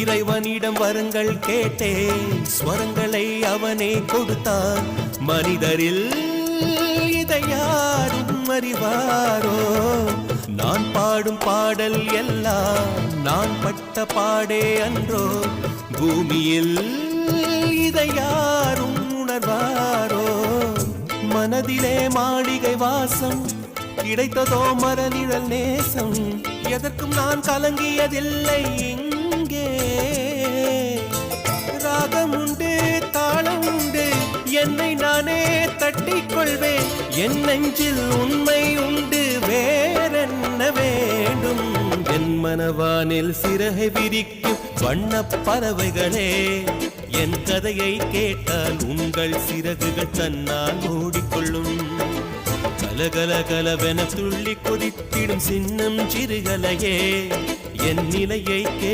இறைவனிடம் வரங்கள் கேட்டேன், ஸ்வரங்களை அவனே கொடுத்தான். மனிதரில் இதை யாரும் அறிவாரோ? நான் பாடும் பாடல் எல்லாம் நான் பட்ட பாடே அன்றோ? பூமியில் இதை யாரும் உணர்வாரோ? மனதிலே மாளிகை வாசம், கிடைத்ததோ மரநிழல் நேசம். எதற்கும் நான் கலங்கியதில்லை. இங்கே ராகம் உண்டு, தாளம் உண்டு, என்னை நானே தட்டிக் கொள்வேன். என் நெஞ்சில் உண்மை உண்டு, வேறென்ன வேண்டும்? என் மனவானில் சிறகை விரிக்கும் வண்ணப் பறவைகளே, என் கதையை கேட்டால் உங்கள் சிறகுகள் தன்னால் மூடிக்கொள்ளும். கலகல கலவென துள்ளி கொதித்திடும் சின்னம் சிறுகலையே, என் நிலையை கே